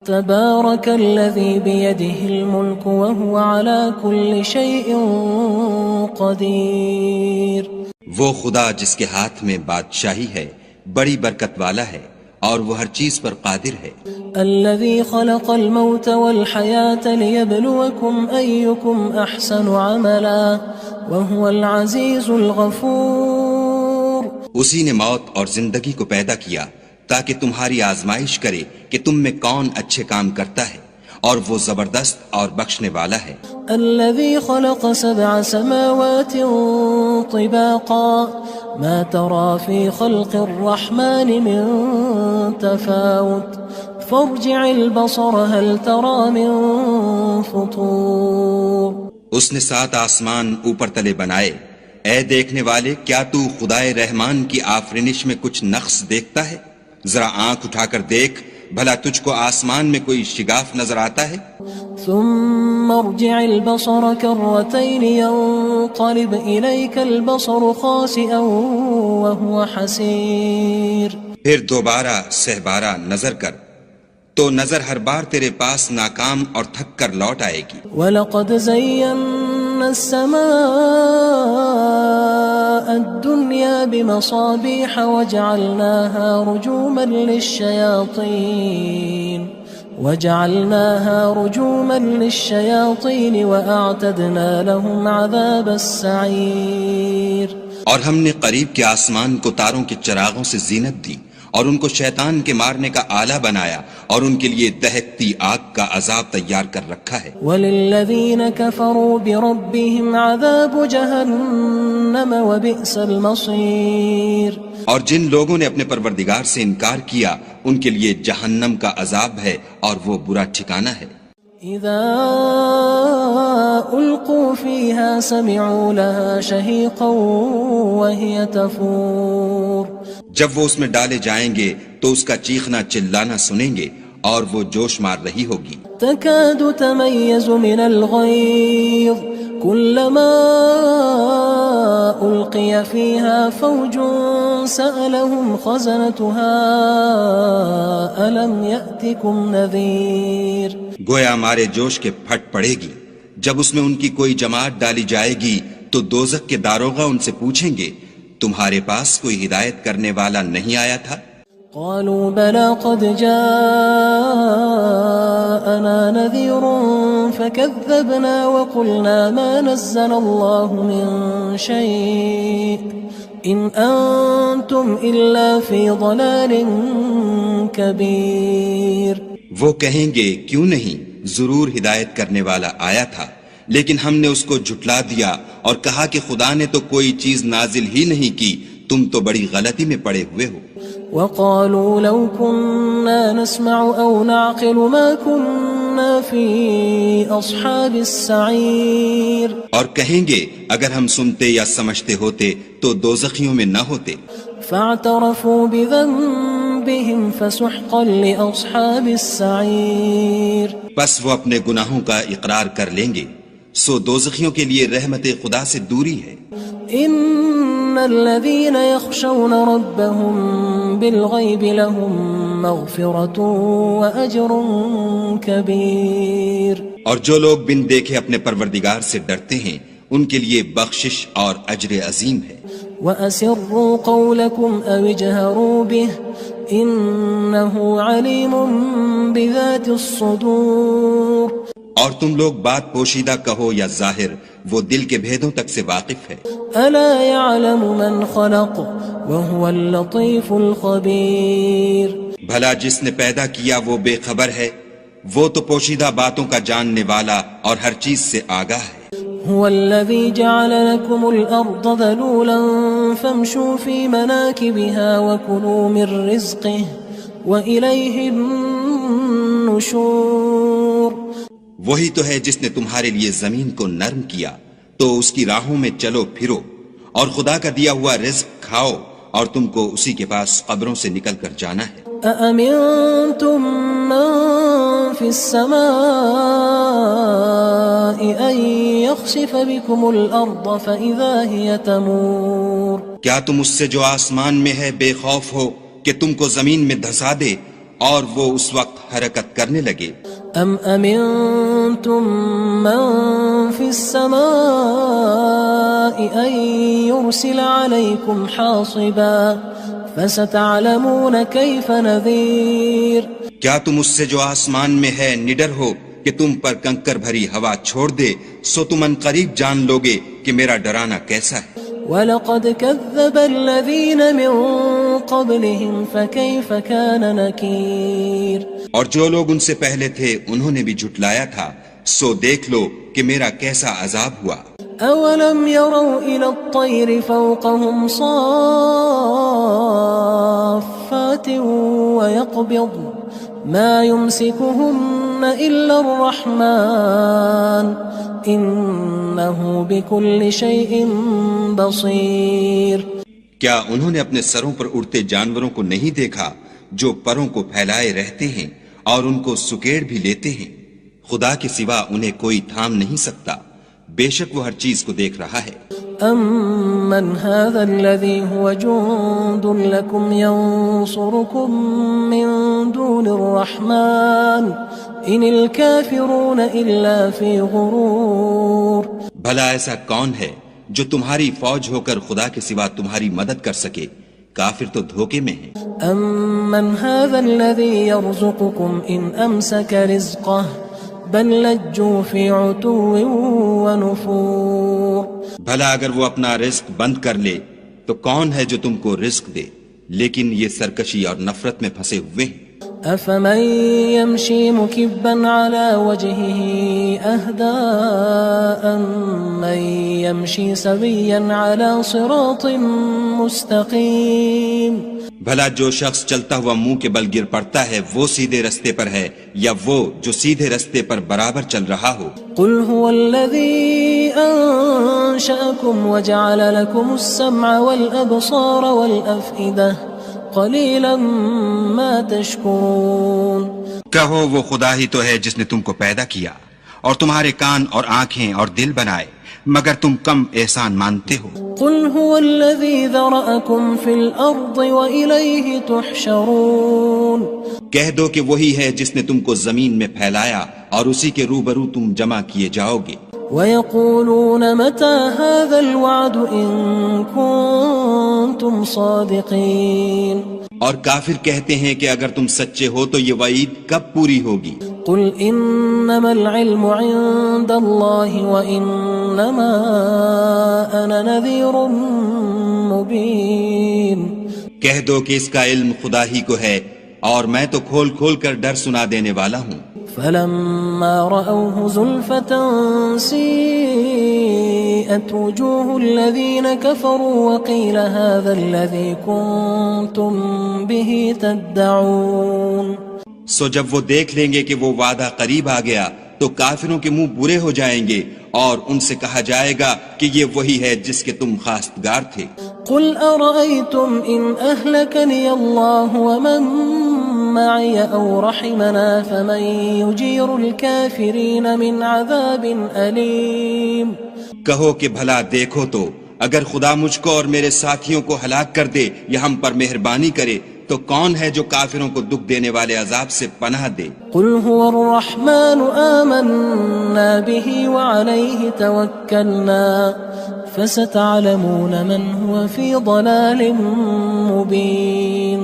تبارك الذي بيده الملك وهو على كل شيء قدير. وہ خدا جس کے ہاتھ میں بادشاہی ہے بڑی برکت والا ہے اور وہ ہر چیز پر قادر ہے. الذي خلق الموت والحياة ليبلوكم أيكم أحسن عملا وهو العزيز الغفور. اسی نے موت اور زندگی کو پیدا کیا تاکہ تمہاری آزمائش کرے کہ تم میں کون اچھے کام کرتا ہے اور وہ زبردست اور بخشنے والا ہے. الذي خلق 7 سماوات طباقا ما ترى في خلق الرحمن من تفاوت فارجع البصر هل ترى من فطور. اس نے 7 آسمان اوپر تلے بنائے. اے دیکھنے والے، کیا تو خدائے رحمان کی آفرینش میں کچھ نقص دیکھتا ہے؟ ذرا آنکھ اٹھا کر دیکھ، بھلا تجھ کو آسمان میں کوئی شگاف نظر آتا ہے؟ ثم ارجع البصر كرتين ينقلب إليك البصر خاسئا وهو حسير. پھر دوبارہ سہبارہ نظر کر تو نظر ہر بار تیرے پاس ناکام اور تھک کر لوٹ آئے گی. وَلَقَدْ زَيَّنَّا السَّمَاءَ الدُّنْيَا بِمَصَابِيحَ وَجَعَلْنَاهَا رُجُومًا لِلشَّيَاطِينِ وَأَعْتَدْنَا لَهُمْ عَذَابَ السَّعِيرِ. اور ہم نے قریب کے آسمان کو تاروں کے چراغوں سے زینت دی اور ان کو شیطان کے مارنے کا آلہ بنایا اور ان کے لیے دہکتی آگ کا عذاب تیار کر رکھا ہے. وَلِلَّذِينَ كَفَرُوا بِرَبِّهِمْ عَذَابُ جَهَنَّمَ وَبِئْسَ الْمَصِيرُ. اور جن لوگوں نے اپنے پروردگار سے انکار کیا ان کے لیے جہنم کا عذاب ہے اور وہ برا ٹھکانہ ہے. اذا القوا فيها سمعوا لها شهيقا وهي تفور. جب وہ اس میں ڈالے جائیں گے تو اس کا چیخنا چلانا سنیں گے اور وہ جوش مار رہی ہوگی. تكاد تميز من الغيظ كلما ألقي فيها فوج سألهم خزنتها ألم يأتكم نذير. گویا مارے جوش کے پھٹ پڑے گی. جب اس میں ان کی کوئی جماعت ڈالی جائے گی تو دوزخ کے داروغہ ان سے پوچھیں گے تمہارے پاس کوئی ہدایت کرنے والا نہیں آیا تھا؟ قالوا بلى قد جاءنا نذير فكذبنا وقلنا ما نزل الله من شيء إن أنتم إلا في ضلال كبير. وہ کہیں گے کیوں نہیں، ضرور ہدایت کرنے والا آیا تھا، لیکن ہم نے اس کو جھٹلا دیا اور کہا کہ خدا نے تو کوئی چیز نازل ہی نہیں کی، تم تو بڑی غلطی میں پڑے ہوئے ہو. وقالوا لو كنا نسمع أو نعقل ما كنا في أصحاب السعير. اور کہیں گے اگر ہم سنتے یا سمجھتے ہوتے تو دوزخیوں میں نہ ہوتے. فاعترفوا بذنبهم فسحقا لأصحاب السعير. بس وہ اپنے گناہوں کا اقرار کر لیں گے، سو دوزخیوں کے لیے رحمت خدا سے دوری ہے. ان الذين يخشون ربهم بالغيب لهم مغفرة واجر كبير. اور جو لوگ بن دیکھے اپنے پروردگار سے ڈرتے ہیں ان کے لیے بخشش اور اجر عظیم ہے. وَأَسِرُّوا قَوْلَكُمْ أَوِ اجْهَرُوا بِهِ إِنَّهُ عَلِيمٌ بِذَاتِ الصُّدُورِ. اور تم لوگ بات پوشیدہ کہو یا ظاہر، وہ دل کے بھیدوں تک سے واقف ہے. أَلَا يَعْلَمُ مَنْ خَلَقَ وَهُوَ اللَّطِيفُ الْخَبِيرُ. بھلا جس نے پیدا کیا وہ بے خبر ہے، وہ تو پوشیدہ باتوں کا جاننے والا اور ہر چیز سے آگاہ ہے. هو الذي جعل لكم الأرض ذلولا فامشوا في مناكبها وكلوا من رزقه وإليه النشور. وہی تو ہے جس نے تمہارے لیے زمین کو نرم کیا تو اس کی راہوں میں چلو پھرو اور خدا کا دیا ہوا رزق کھاؤ اور تم کو اسی کے پاس قبروں سے نکل کر جانا ہے. أأمنتم من في السماء أن يخسف بكم الأرض فإذا هي تمور. کیا تم اس سے جو آسمان میں ہے بے خوف ہو کہ تم کو زمین میں دھسا دے اور وہ اس وقت حرکت کرنے لگے. ام امنتم من في السماء ان يرسل عليكم حاصبا فستعلمون كيف نذير. کیا تم اس سے جو آسمان میں ہے نڈر ہو کہ تم پر کنکر بھری ہوا چھوڑ دے؟ سو تم ان قریب جان لوگے کہ میرا ڈرانا کیسا ہے. وَلَقَدْ كَذَّبَ الَّذِينَ مِن قَبْلِهِمْ فَكَيْفَ كَانَ نَكِيرٌ. اور جو لوگ ان سے پہلے تھے انہوں نے بھی جھٹلایا تھا، سو دیکھ لو کہ میرا کیسا عذاب ہوا. أَوَلَمْ يَرَوْا إِلَى الطَّيْرِ فَوْقَهُمْ صَافَّاتٍ وَيَقْبِضْنَ مَا يُمْسِكُهُنَّ إِلَّا الرَّحْمَنُ إِنَّهُ بِكُلِّ شَيْءٍ بَصِيرٌ. کیا انہوں نے اپنے سروں پر اڑتے جانوروں کو نہیں دیکھا جو پروں کو پھیلائے رہتے ہیں اور ان کو سکیڑ بھی لیتے ہیں؟ خدا کے سوا انہیں کوئی تھام نہیں سکتا، بے شک وہ ہر چیز کو دیکھ رہا ہے. أَمَّنْ هَذَا الَّذِي هُوَ جُندٌ لَكُمْ يَنصُرُكُم مِّن دُونِ الرَّحْمَنِ إِنِ الْكَافِرُونَ إِلَّا فِي غُرُورٍ. بھلا ایسا کون ہے جو تمہاری فوج ہو کر خدا کے سوا تمہاری مدد کر سکے؟ کافر تو دھوکے میں ہیں. أَمَّنْ هَذَا الَّذِي يَرْزُقُكُمْ إِنْ أَمْسَكَ رِزْقَهُ بل لجوا فی عتو ونفور. بھلا اگر وہ اپنا رزق بند کر لے تو کون ہے جو تم کو رزق دے؟ لیکن یہ سرکشی اور نفرت میں پھنسے ہوئے ہیں. افمن یمشی مکبا علی وجهه اهدى امن یمشی سویا علی صراط مستقیم. بھلا جو شخص چلتا ہوا منہ کے بل گر پڑتا ہے وہ سیدھے رستے پر ہے یا وہ جو سیدھے رستے پر برابر چل رہا ہو؟ قل هو الذی انشأکم وجعل لکم السمع والابصار والافئدہ قلیلا ما تشکرون. کہو وہ خدا ہی تو ہے جس نے تم کو پیدا کیا اور تمہارے کان اور آنکھیں اور دل بنائے، مگر تم کم احسان مانتے ہو. قل هو الذی ذرأکم فی الارض وإلیہ تحشرون. کہہ دو کہ وہی ہے جس نے تم کو زمین میں پھیلایا اور اسی کے روبرو تم جمع کیے جاؤ گے. وَيَقُولُونَ مَتَى هَذَا الْوَعْدُ إِن كُنتُمْ صَادِقِينَ. اور کافر کہتے ہیں کہ اگر تم سچے ہو تو یہ وعید کب پوری ہوگی؟ قل انما العلم عند اللہ وانما انا نذیر مبین. کہہ دو کہ اس کا علم خدا ہی کو ہے اور میں تو کھول کھول کر ڈر سنا دینے والا ہوں. فلما رأوه زلفة سيئت وجوه الذين كفروا وقيل هذا الذي كنتم به تدعون. سو جب وہ دیکھ لیں گے کہ وہ وعدہ قریب آ گیا تو کافروں کے منہ برے ہو جائیں گے اور ان سے کہا جائے گا کہ یہ وہی ہے جس کے تم خواستگار تھے. قل ارأيتم ان اهلكني الله ومن معي او رحمنا فمن يجير الكافرين من عذاب أليم. کہو کہ بھلا دیکھو تو اگر خدا مجھ کو اور میرے ساتھیوں کو ہلاک کر دے یا ہم پر مہربانی کرے تو کون ہے جو کافروں کو دکھ دینے والے عذاب سے پناہ دے؟ قل هو الرحمن آمنا به وعليه توکلنا فستعلمون من هو في ضلال مبين.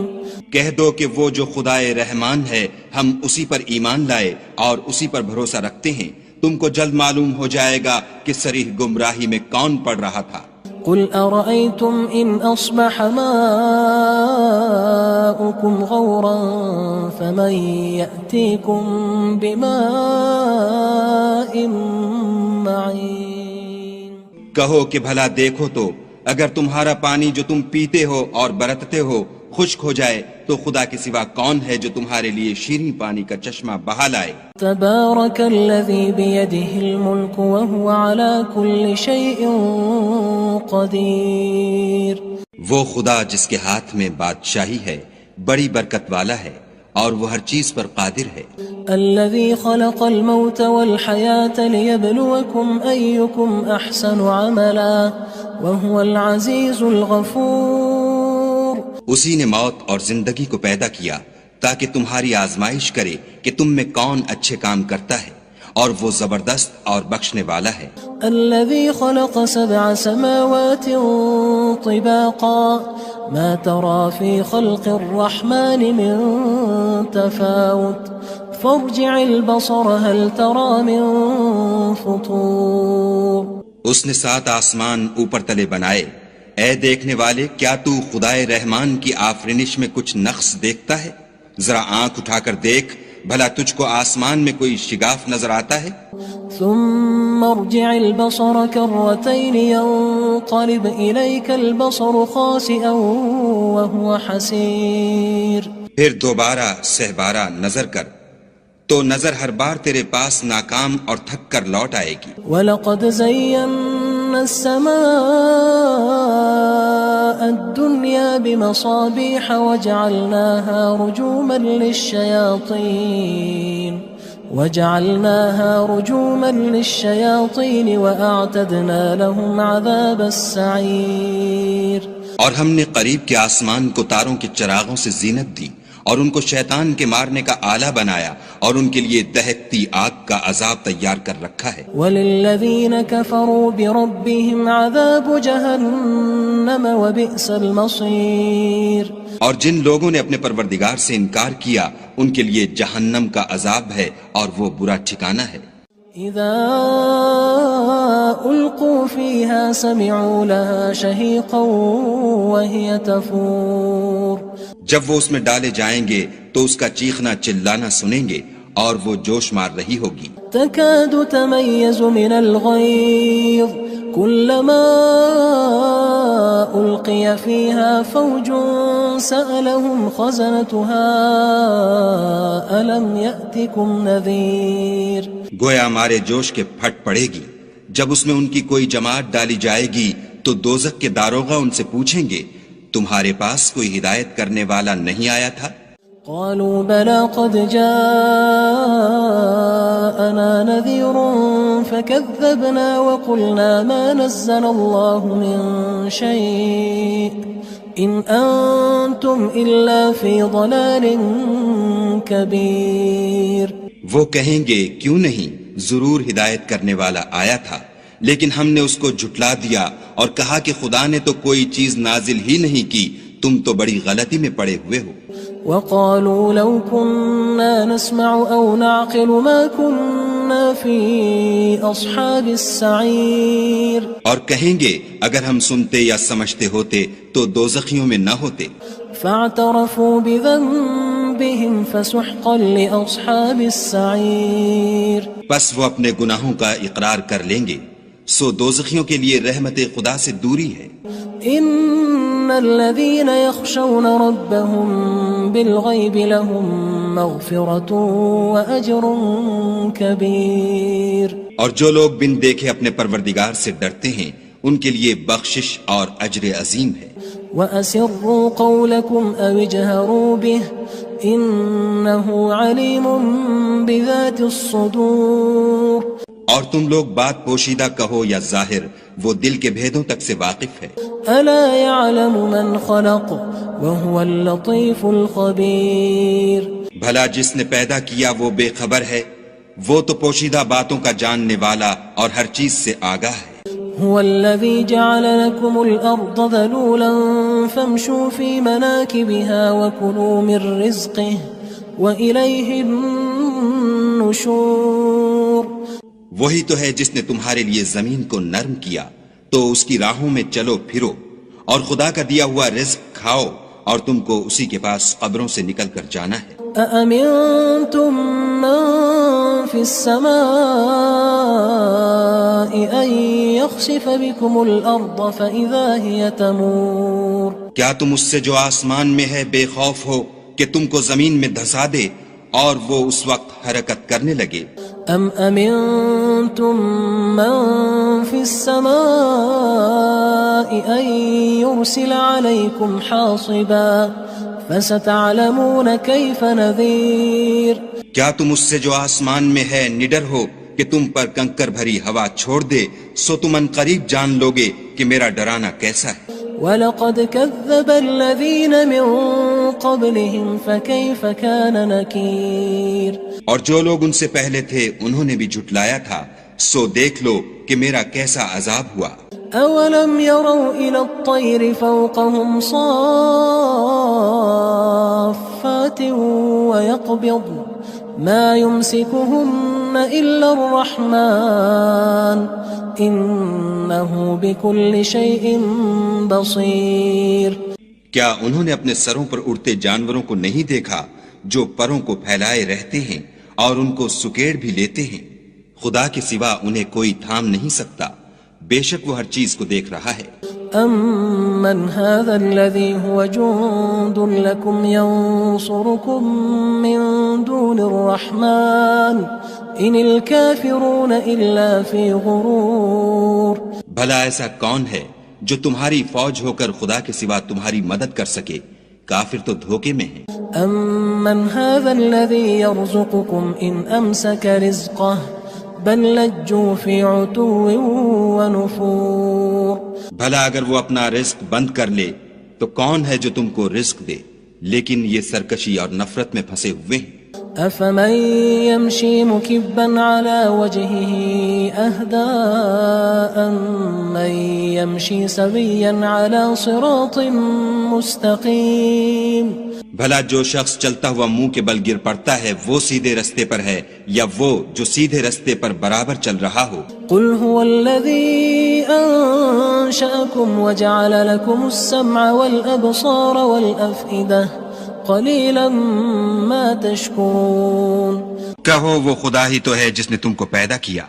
کہہ دو کہ وہ جو خدائے رحمان ہے ہم اسی پر ایمان لائے اور اسی پر بھروسہ رکھتے ہیں، تم کو جلد معلوم ہو جائے گا کہ صریح گمراہی میں کون پڑ رہا تھا. قل ارأيتم ان اصبح ماؤكم غورا فمن يأتيكم بماء معين. کہو کہ بھلا دیکھو تو اگر تمہارا پانی جو تم پیتے ہو اور برتتے ہو خشک ہو جائے تو خدا کے سوا کون ہے جو تمہارے لیے شیریں پانی کا چشمہ بہا لائے. تبارک الذی بیدہ الملک وہو علی کل شیء قدیر. وہ خدا جس کے ہاتھ میں بادشاہی ہے بڑی برکت والا ہے اور وہ ہر چیز پر قادر ہے. الذی خلق الموت والحیاة لیبلوکم ایکم احسن عملا وہو العزیز الغفور. اسی نے موت اور زندگی کو پیدا کیا تاکہ تمہاری آزمائش کرے کہ تم میں کون اچھے کام کرتا ہے، اور وہ زبردست اور بخشنے والا ہے۔ الذي خلق 7 سماوات طباقا ما ترى في خلق الرحمن من تفاوت فارجع البصر هل ترى من فطور۔ اس نے 7 آسمان اوپر تلے بنائے، اے دیکھنے والے کیا تو خدائے رحمان کی آفرینش میں کچھ نقص دیکھتا ہے؟ ذرا آنکھ اٹھا کر دیکھ، بھلا تجھ کو آسمان میں کوئی شگاف نظر آتا ہے؟ ثم ارجع البصر كرتين ينقلب إليك البصر خاسئا وهو حسير۔ پھر دوبارہ سہبارہ نظر کر تو نظر ہر بار تیرے پاس ناکام اور تھک کر لوٹ آئے گی۔ وَلَقَدْ زَيَّنَّا السَّمَاءَ الدُّنْيَا بِمَصَابِيحَ وَجَعَلْنَاهَا رُجُومًا لِلشَّيَاطِينِ وَأَعْتَدْنَا لَهُمْ عَذَابَ السَّعِيرِ۔ اور ہم نے قریب کے آسمان کو تاروں کے چراغوں سے زینت دی، اور ان کو شیطان کے مارنے کا آلہ بنایا، اور ان کے لیے دہکتی آگ کا عذاب تیار کر رکھا ہے۔ وَلِلَّذِينَ كَفَرُوا بِرَبِّهِمْ عَذَابُ جَهَنَّمَ وَبِئْسَ الْمَصِيرُ۔ اور جن لوگوں نے اپنے پروردگار سے انکار کیا ان کے لیے جہنم کا عذاب ہے، اور وہ برا ٹھکانہ ہے۔ اذا القوا فيها سمعوا لها شهيقا وهي تفور۔ جب وہ اس میں ڈالے جائیں گے تو اس کا چیخنا چلانا سنیں گے، اور وہ جوش مار رہی ہوگی۔ تكاد تميز من الغيظ كلما ألقي فيها فوج سألهم خزنتها ألم يأتكم نذير۔ گویا ہمارے جوش کے پھٹ پڑے گی جب اس میں ان کی کوئی جماعت ڈالی جائے گی تو دوزخ کے داروغہ ان سے پوچھیں گے تمہارے پاس کوئی ہدایت کرنے والا نہیں آیا تھا؟ قالوا بلى قد جاءنا نذير فكذبنا وقلنا ما نزل الله من شيء إن أنتم إلا في ضلال كبير۔ وہ کہیں گے کیوں نہیں، ضرور ہدایت کرنے والا آیا تھا، لیکن ہم نے اس کو جھٹلا دیا اور کہا کہ خدا نے تو کوئی چیز نازل ہی نہیں کی، تم تو بڑی غلطی میں پڑے ہوئے ہو۔ وقالوا لو كنا نسمع أو نعقل ما كنا في أصحاب السعير۔ اور کہیں گے اگر ہم سنتے یا سمجھتے ہوتے تو دوزخیوں میں نہ ہوتے۔ فاعترفوا بذنبهم فسحقا لأصحاب السعير۔ بس وہ اپنے گناہوں کا اقرار کر لیں گے، سو دوزخیوں کے لیے رحمت خدا سے دوری ہے۔ ان الذين يخشون ربهم بالغيب لهم مغفرة واجر كبير۔ اور جو لوگ بن دیکھے اپنے پروردگار سے ڈرتے ہیں ان کے لیے بخشش اور اجر عظیم ہے۔ واسروا قولكم او اجهروا به انه عليم بذات الصدور۔ اور تم لوگ بات پوشیدہ کہو یا ظاہر، وہ دل کے بھیدوں تک سے واقف ہے۔ الا يعلم من خلق وهو اللطيف الخبير۔ بھلا جس نے پیدا کیا وہ بے خبر ہے، وہ تو پوشیدہ باتوں کا جاننے والا اور ہر چیز سے آگاہ ہے۔ هو الذي جعل لكم الأرض ذلولا فامشوا في مناكبها وكلوا من رزقه وإليه النشور۔ وہی تو ہے جس نے تمہارے لیے زمین کو نرم کیا تو اس کی راہوں میں چلو پھرو، اور خدا کا دیا ہوا رزق کھاؤ، اور تم کو اسی کے پاس قبروں سے نکل کر جانا ہے۔ أأمنتم من في السماء أن يخسف بكم الأرض فإذا هي تمور۔ کیا تم اس سے جو آسمان میں ہے بے خوف ہو کہ تم کو زمین میں دھسا دے اور وہ اس وقت حرکت کرنے لگے؟ ام امنتم من في السماء ان يرسل عليكم حاصبا فستعلمون كيف نذير۔ کیا تم اس سے جو آسمان میں ہے نڈر ہو کہ تم پر کنکر بھری ہوا چھوڑ دے، سو تم ان قریب جان لوگے کہ میرا ڈرانا کیسا ہے۔ وَلَقَدْ كَذَّبَ الَّذِينَ مِن قبلهم فكيف كان نكير اور جو لوگ ان سے پہلے تھے انہوں نے بھی جھٹلایا تھا، سو دیکھ لو کہ میرا کیسا عذاب ہوا۔ أولم يروا إلى الطير فوقهم صافات ويقبض ما يمسكهن إلا الرحمن إنه بكل شيء بصير۔ کیا انہوں نے اپنے سروں پر اڑتے جانوروں کو نہیں دیکھا جو پروں کو پھیلائے رہتے ہیں اور ان کو سکیڑ بھی لیتے ہیں؟ خدا کے سوا انہیں کوئی تھام نہیں سکتا، بے شک وہ ہر چیز کو دیکھ رہا ہے۔ أَمَّنْ هَذَا الَّذِي هُوَ جُندٌ لَكُمْ يَنصُرُكُم مِّن دُونِ الرَّحْمَنِ إِنِ الْكَافِرُونَ إِلَّا فِي غُرُورٍ۔ بھلا ایسا کون ہے جو تمہاری فوج ہو کر خدا کے سوا تمہاری مدد کر سکے؟ کافر تو دھوکے میں ہیں۔ أَمَّنْ هَذَا الَّذِي يَرْزُقُكُمْ إِنْ أَمْسَكَ رِزْقَهُ بل لجوا فی عتو ونفور۔ بھلا اگر وہ اپنا رزق بند کر لے تو کون ہے جو تم کو رزق دے، لیکن یہ سرکشی اور نفرت میں پھنسے ہوئے ہیں۔ افمن يمشي مكبا على وجهه اهدى أمن يمشي سويا على صراط مستقيم۔ بھلا جو شخص چلتا ہوا منہ کے بل گر پڑتا ہے وہ سیدھے رستے پر ہے یا وہ جو سیدھے رستے پر برابر چل رہا ہو؟ قل هو الذي أنشأكم وجعل لكم السمع والأبصار والأفئدة قلیلا ما تشکرون۔ کہو وہ خدا ہی تو ہے جس نے تم کو پیدا کیا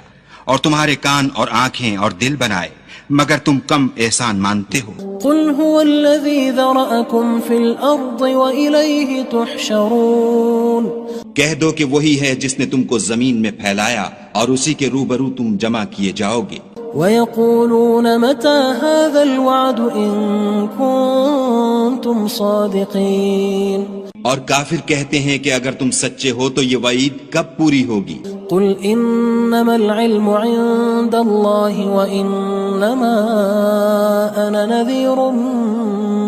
اور تمہارے کان اور آنکھیں اور دل بنائے، مگر تم کم احسان مانتے ہو۔ قل هو الذي ذرأكم في الأرض وإليه تحشرون۔ کہہ دو کہ وہی ہے جس نے تم کو زمین میں پھیلایا اور اسی کے روبرو تم جمع کیے جاؤ گے۔ وَيَقُولُونَ مَتَى هَذَا الْوَعْدُ إِن كُنتُمْ صَادِقِينَ۔ اور کافر کہتے ہیں کہ اگر تم سچے ہو تو یہ وعید کب پوری ہوگی؟ قُلْ إِنَّمَا الْعِلْمُ عِندَ اللَّهِ وَإِنَّمَا أَنَا نَذِيرٌ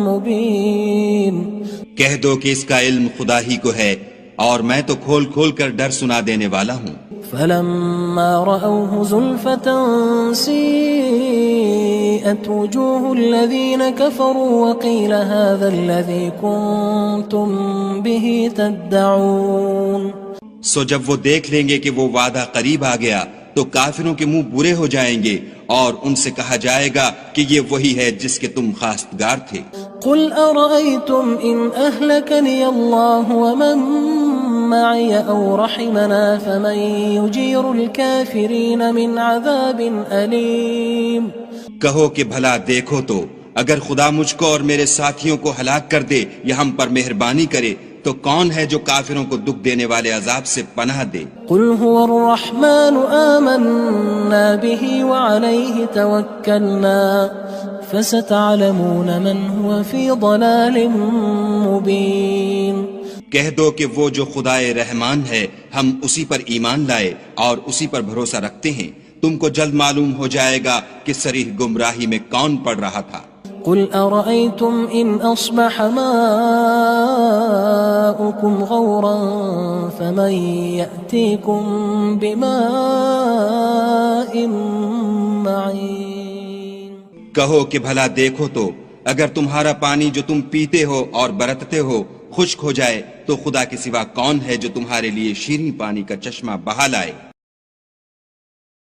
مُبِينٌ۔ کہہ دو کہ اس کا علم خدا ہی کو ہے اور میں تو کھول کھول کر ڈر سنا دینے والا ہوں۔ فلما رأوه زلفة سيئت وجوه الذين كفروا وقيل هذا الذي كنتم به تدعون۔ سو جب وہ دیکھ لیں گے کہ وہ وعدہ قریب آ گیا تو کافروں کے منہ برے ہو جائیں گے اور ان سے کہا جائے گا کہ یہ وہی ہے جس کے تم خواستگار تھے۔ قل أرأيتم إن أهلكني الله ومن معي أو رحمنا فمن يجير الكافرين من عذاب أليم۔ کہو کہ بھلا دیکھو تو اگر خدا مجھ کو اور میرے ساتھیوں کو ہلاک کر دے یا ہم پر مہربانی کرے تو کون ہے جو کافروں کو دکھ دینے والے عذاب سے پناہ دے؟ قل هو الرحمن آمنا به وعليه توكلنا فستعلمون من هو في ضلال مبين۔ کہہ دو کہ وہ جو خدائے رحمان ہے ہم اسی پر ایمان لائے اور اسی پر بھروسہ رکھتے ہیں، تم کو جلد معلوم ہو جائے گا کہ صریح گمراہی میں کون پڑ رہا تھا۔ قل أرأيتم إن أصبح ماؤكم غورا فمن يأتيكم بماء معين۔ کہو کہ بھلا دیکھو تو اگر تمہارا پانی جو تم پیتے ہو اور برتتے ہو خشک ہو جائے تو خدا کے سوا کون ہے جو تمہارے لیے شیریں پانی کا چشمہ بہا لائے؟